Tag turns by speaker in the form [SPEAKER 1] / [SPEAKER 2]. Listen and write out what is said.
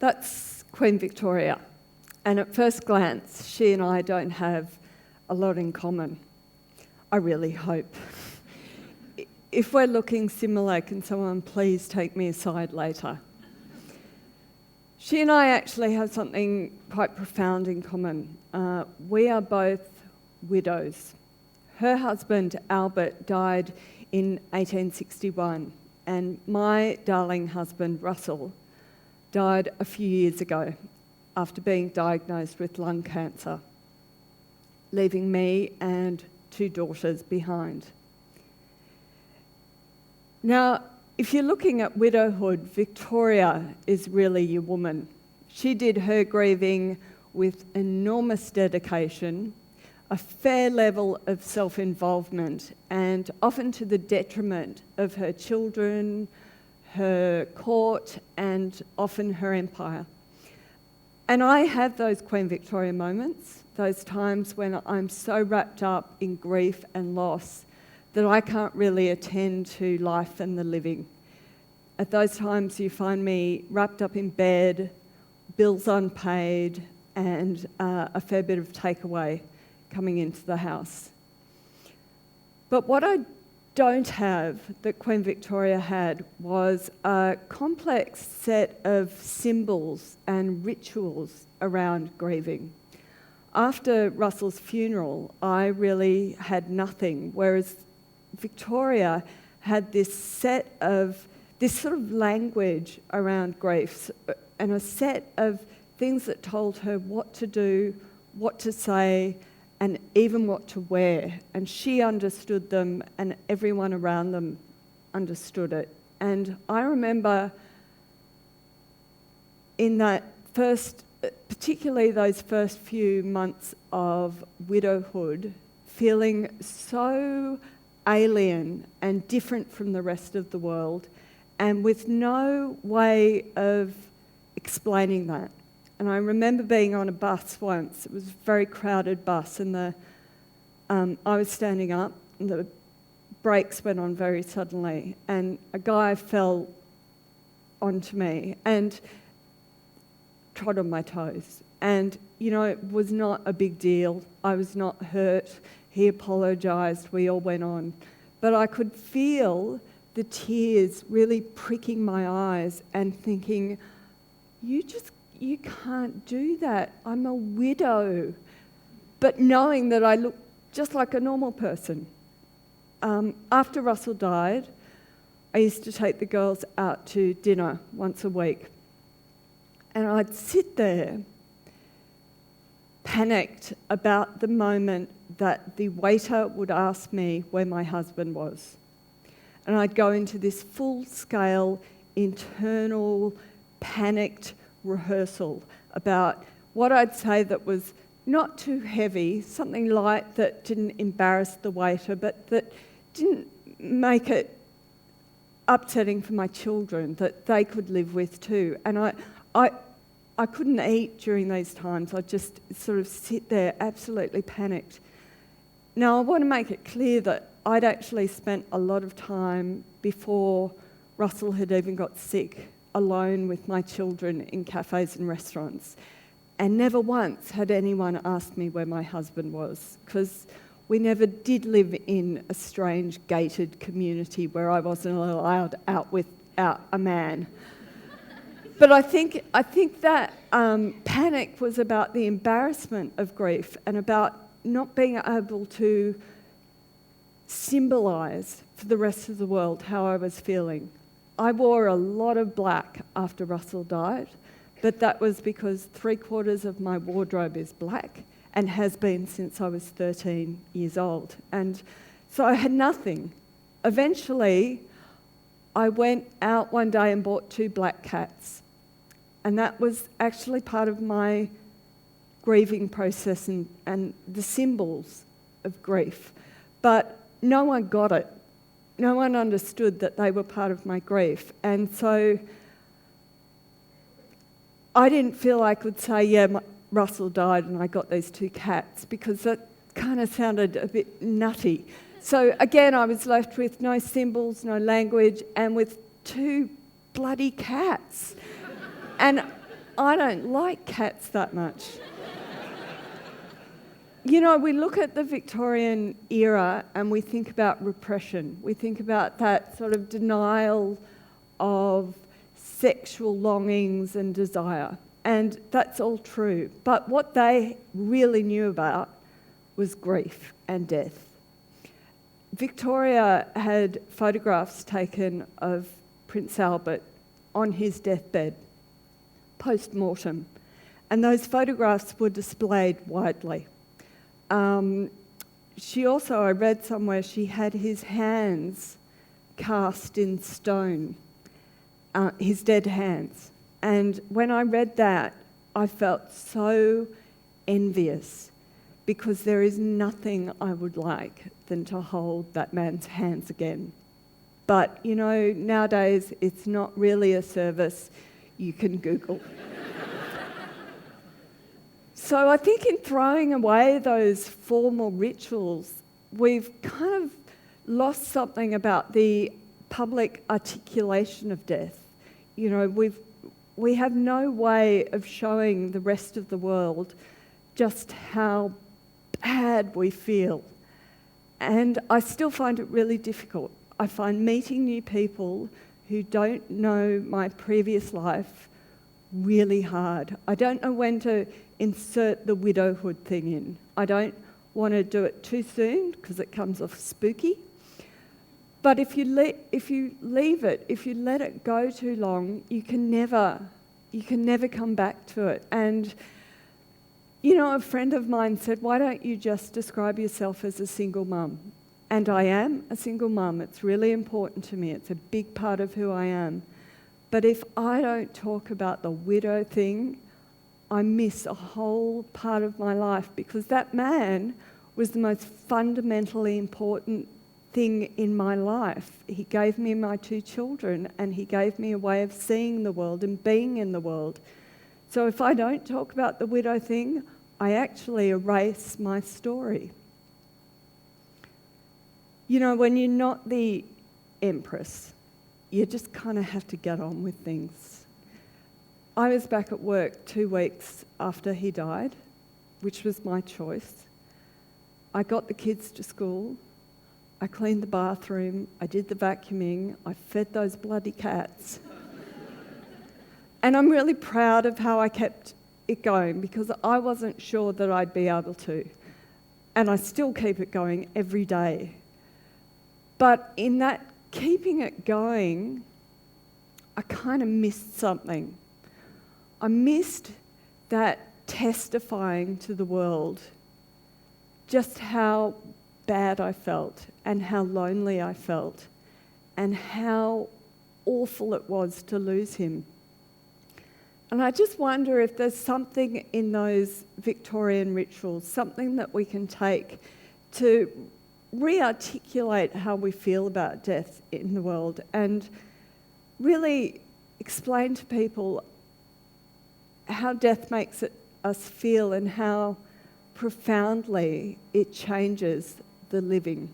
[SPEAKER 1] That's Queen Victoria. And at first glance, she and I don't have a lot in common. I really hope. If we're looking similar, can someone please take me aside later? She and I actually have something quite profound in common. We are both widows. Her husband, Albert, died in 1861, and my darling husband, Russell, died a few years ago after being diagnosed with lung cancer, leaving me and 2 daughters behind. Now, if you're looking at widowhood, Victoria is really your woman. She did her grieving with enormous dedication, a fair level of self-involvement, and often to the detriment of her children, her court, and often her empire. And I have those Queen Victoria moments, those times when I'm so wrapped up in grief and loss that I can't really attend to life and the living. At those times you find me wrapped up in bed, bills unpaid, and a fair bit of takeaway coming into the house. But what I don't have that Queen Victoria had was a complex set of symbols and rituals around grieving. After Russell's funeral, I really had nothing, whereas Victoria had this sort of language around grief and a set of things that told her what to do, what to say, and even what to wear. And she understood them, and everyone around them understood it. And I remember in that particularly those first few months of widowhood, feeling so alien and different from the rest of the world, and with no way of explaining that. And I remember being on a bus once. It was a very crowded bus, and I was standing up, and the brakes went on very suddenly, and a guy fell onto me and trod on my toes. And, it was not a big deal. I was not hurt. He apologised. We all went on. But I could feel the tears really pricking my eyes and thinking, you can't do that. I'm a widow. But knowing that I looked just like a normal person. After Russell died, I used to take the girls out to dinner once a week. And I'd sit there, panicked about the moment that the waiter would ask me where my husband was. And I'd go into this full-scale, internal, panicked rehearsal about what I'd say that was not too heavy, something light that didn't embarrass the waiter, but that didn't make it upsetting for my children, that they could live with too. And I couldn't eat during these times. I'd just sort of sit there absolutely panicked. Now, I want to make it clear that I'd actually spent a lot of time before Russell had even got sick, alone with my children in cafes and restaurants. And never once had anyone asked me where my husband was, because we never did live in a strange gated community where I wasn't allowed out without a man. But I think that panic was about the embarrassment of grief and about not being able to symbolise for the rest of the world how I was feeling. I wore a lot of black after Russell died, but that was because 3/4 of my wardrobe is black and has been since I was 13 years old. And so I had nothing. Eventually, I went out one day and bought 2 black cats. And that was actually part of my grieving process and the symbols of grief. But no one got it. No one understood that they were part of my grief. And so I didn't feel I could say, Russell died and I got these 2 cats, because that kind of sounded a bit nutty. So again, I was left with no symbols, no language, and with 2 bloody cats. And I don't like cats that much. You know, we look at the Victorian era and we think about repression. We think about that sort of denial of sexual longings and desire. And that's all true. But what they really knew about was grief and death. Victoria had photographs taken of Prince Albert on his deathbed, post-mortem. And those photographs were displayed widely. She also, I read somewhere, she had his hands cast in stone, his dead hands. And when I read that, I felt so envious, because there is nothing I would like than to hold that man's hands again. But, you know, nowadays it's not really a service you can Google. So I think in throwing away those formal rituals, we've kind of lost something about the public articulation of death. You know, we have no way of showing the rest of the world just how bad we feel. And I still find it really difficult. I find meeting new people who don't know my previous life really hard. I don't know when to insert the widowhood thing in. I don't want to do it too soon because it comes off spooky. But if you leave it, if you let it go too long, you can never come back to it. And you know, a friend of mine said, "Why don't you just describe yourself as a single mum?" And I am a single mum. It's really important to me. It's a big part of who I am. But if I don't talk about the widow thing, I miss a whole part of my life, because that man was the most fundamentally important thing in my life. He gave me my 2 children, and he gave me a way of seeing the world and being in the world. So if I don't talk about the widow thing, I actually erase my story. You know, when you're not the empress, you just kind of have to get on with things. I was back at work 2 weeks after he died, which was my choice. I got the kids to school. I cleaned the bathroom. I did the vacuuming. I fed those bloody cats. And I'm really proud of how I kept it going, because I wasn't sure that I'd be able to. And I still keep it going every day. But in that keeping it going, I kind of missed something. I missed that testifying to the world just how bad I felt and how lonely I felt and how awful it was to lose him. And I just wonder if there's something in those Victorian rituals, something that we can take to re-articulate how we feel about death in the world and really explain to people how death makes us feel and how profoundly it changes the living.